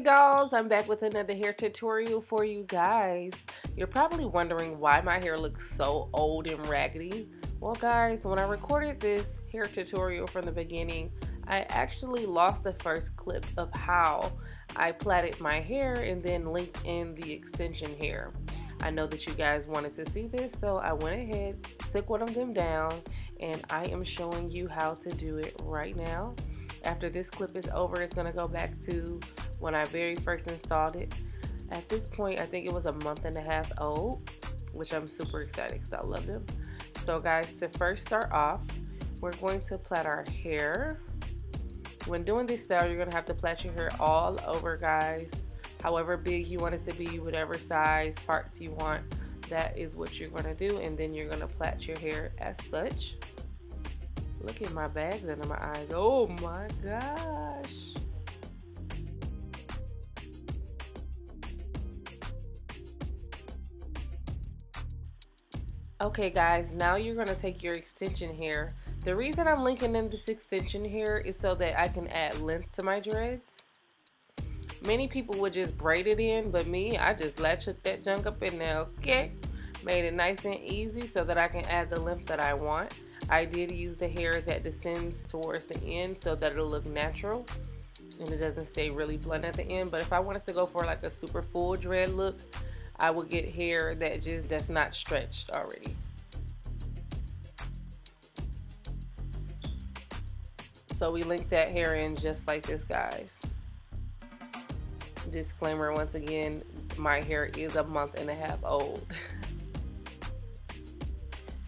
dolls, I'm back with another hair tutorial for you guys. You're probably wondering why my hair looks so old and raggedy. Well guys, when I recorded this hair tutorial from the beginning, I actually lost the first clip of how I plaited my hair and then linked in the extension hair. I know that you guys wanted to see this, so I went ahead, took one of them down, and I am showing you how to do it right now. After this clip is over, it's going to go back to when I very first installed it. At this point, I think it was a month and a half old, which I'm super excited because I love them. So guys, to first start off, we're going to plait our hair. When doing this style, you're going to have to plait your hair all over, guys. However big you want it to be, whatever size parts you want, that is what you're going to do. And then you're going to plait your hair as such. Look at my bags under my eyes. Oh my gosh. Okay guys, now you're going to take your extension hair. The reason I'm linking in this extension hair is so that I can add length to my dreads. Many people would just braid it in, but me, I just latched that junk up in there, okay? Made it nice and easy so that I can add the length that I want. I did use the hair that descends towards the end so that it'll look natural and it doesn't stay really blunt at the end. But if I wanted to go for like a super full dread look, I would get hair that's not stretched already. So we link that hair in just like this, guys. Disclaimer once again, my hair is a month and a half old.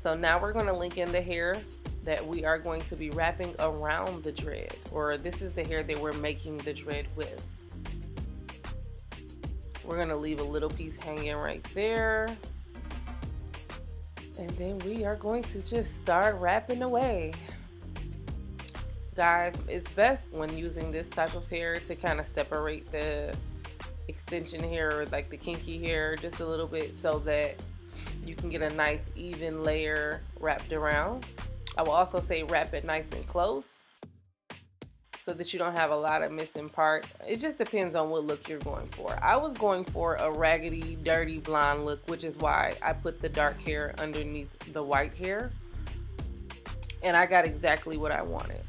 So now we're going to link in the hair that we are going to be wrapping around the dread, or this is the hair that we're making the dread with. We're going to leave a little piece hanging right there. And then we are going to just start wrapping away. Guys, it's best when using this type of hair to kind of separate the extension hair or like the kinky hair just a little bit so that you can get a nice even layer wrapped around. I will also say wrap it nice and close so that you don't have a lot of missing parts. It just depends on what look you're going for. I was going for a raggedy, dirty blonde look, which is why I put the dark hair underneath the white hair. And I got exactly what I wanted.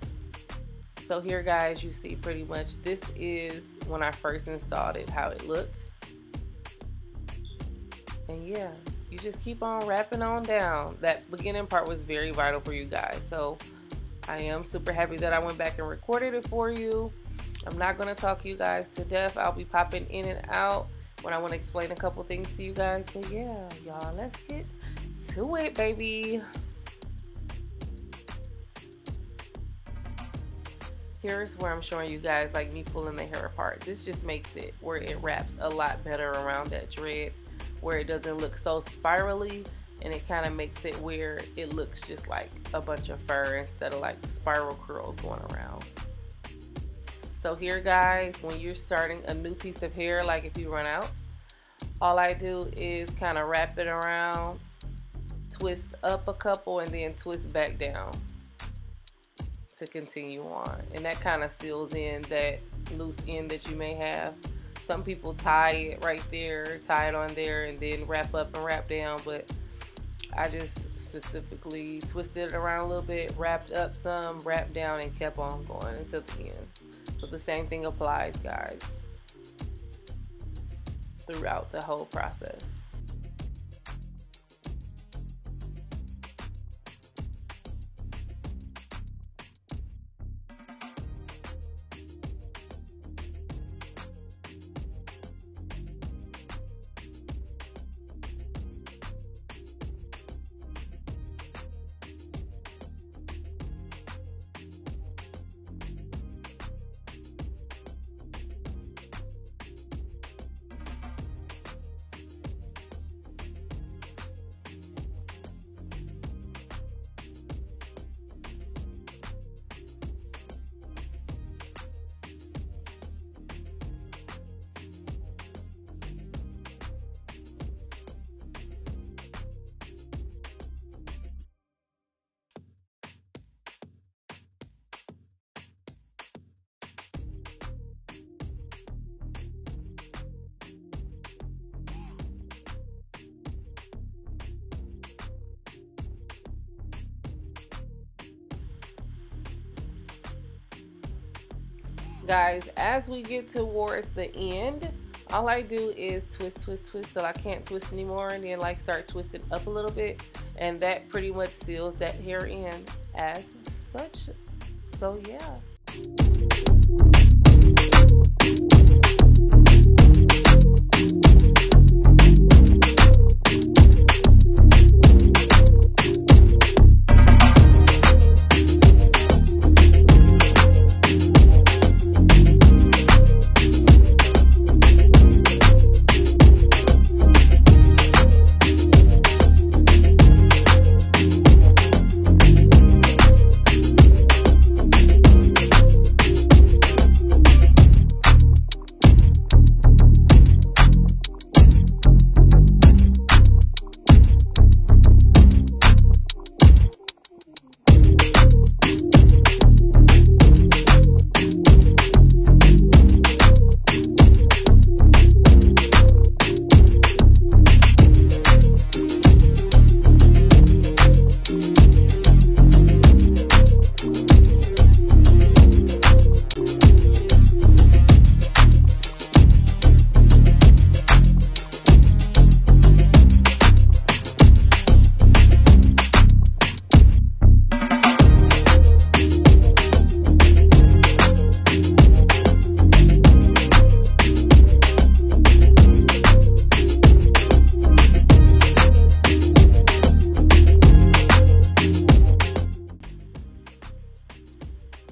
So here guys, you see pretty much this is when I first installed it, how it looked. And yeah, you just keep on wrapping on down. That beginning part was very vital for you guys. So I am super happy that I went back and recorded it for you. I'm not going to talk you guys to death. I'll be popping in and out when I want to explain a couple things to you guys. But yeah, y'all, let's get to it, baby. Here's where I'm showing you guys like me pulling the hair apart. This just makes it where it wraps a lot better around that dread, where it doesn't look so spirally, and it kind of makes it where it looks just like a bunch of fur instead of like spiral curls going around. So here guys, when you're starting a new piece of hair, like if you run out, all I do is kind of wrap it around, twist up a couple, and then twist back down to continue on. And that kind of seals in that loose end that you may have. Some people tie it right there, tie it on there, and then wrap up and wrap down, but I just specifically twisted it around a little bit, wrapped up some, wrapped down, and kept on going until the end. So the same thing applies, guys, throughout the whole process. Guys, as we get towards the end, all I do is twist till I can't twist anymore, and then like start twisting up a little bit, and that pretty much seals that hair in as such. So yeah.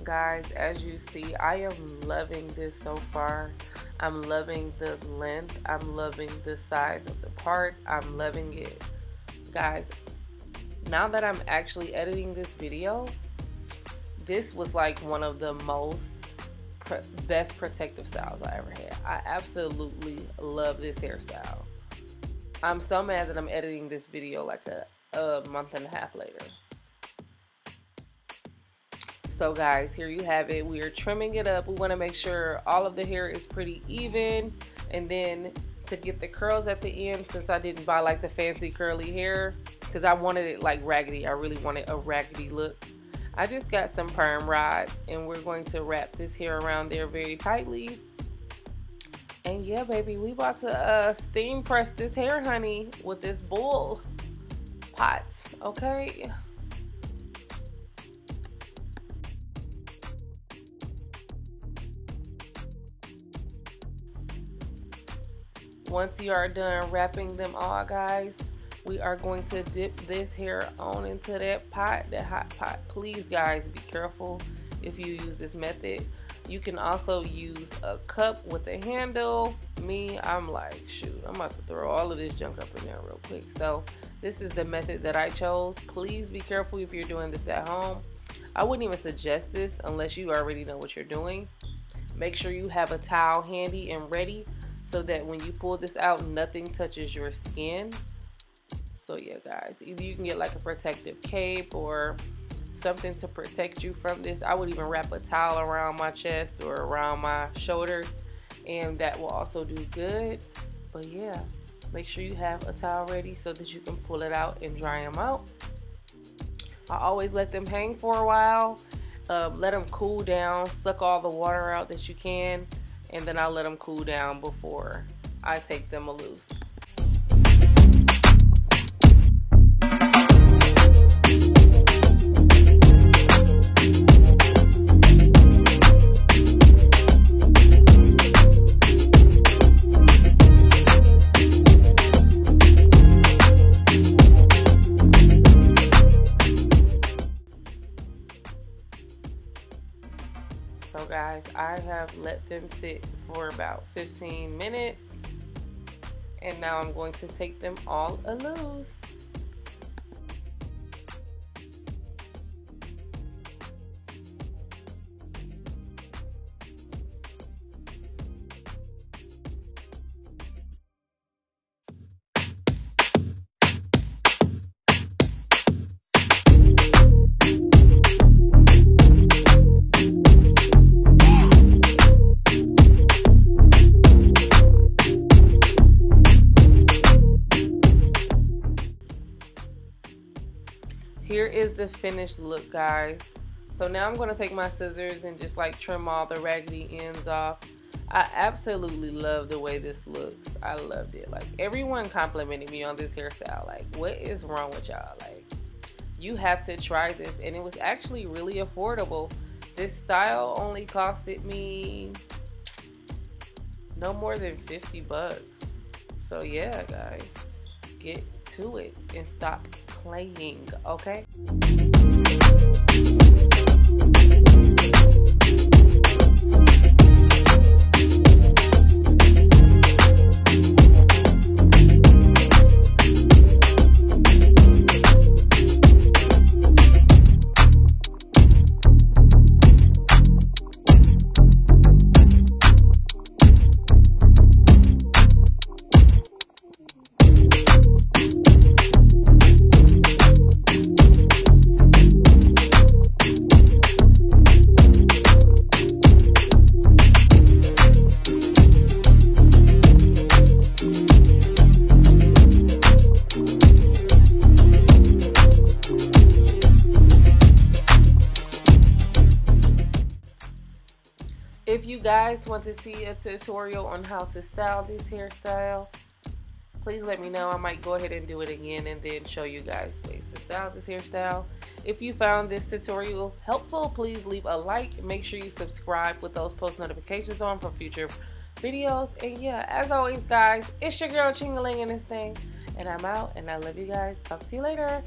Guys, as you see, I am loving this so far. I'm loving the length. I'm loving the size of the part. I'm loving it. Guys, now that I'm actually editing this video, this was like one of the most best protective styles I ever had. I absolutely love this hairstyle. I'm so mad that I'm editing this video like a month and a half later. So guys, here you have it. We are trimming it up. We want to make sure all of the hair is pretty even, and then to get the curls at the end, since I didn't buy like the fancy curly hair because I wanted it like raggedy. I really wanted a raggedy look. I just got some perm rods, and we're going to wrap this hair around there very tightly. And yeah, baby, we about to steam press this hair, honey, with this bull pot, okay? Once you are done wrapping them all, guys, we are going to dip this hair on into that pot, that hot pot. Please, guys, be careful if you use this method. You can also use a cup with a handle. Me, I'm like, shoot, I'm about to throw all of this junk up in there real quick. So this is the method that I chose. Please be careful if you're doing this at home. I wouldn't even suggest this unless you already know what you're doing. Make sure you have a towel handy and ready, so that when you pull this out, nothing touches your skin. So yeah, guys, either you can get like a protective cape or something to protect you from this. I would even wrap a towel around my chest or around my shoulders, and that will also do good. But yeah, make sure you have a towel ready so that you can pull it out and dry them out. I always let them hang for a while, let them cool down, suck all the water out that you can, and then I'll let them cool down before I take them loose. So guys, I have let them sit for about 15 minutes, and now I'm going to take them all loose. Here is the finished look, guys. So now I'm going to take my scissors and just like trim all the raggedy ends off. I absolutely love the way this looks. I loved it. Like, everyone complimented me on this hairstyle. Like, what is wrong with y'all? Like, you have to try this. And it was actually really affordable. This style only costed me no more than 50 bucks. So yeah, guys, get to it and stop playing, okay? If you guys want to see a tutorial on how to style this hairstyle, please let me know. I might go ahead and do it again and then show you guys ways to style this hairstyle. If you found this tutorial helpful, please leave a like. Make sure you subscribe with those post notifications on for future videos. And yeah, as always, guys, it's your girl Ching in this thing. And I'm out, and I love you guys. Talk to you later.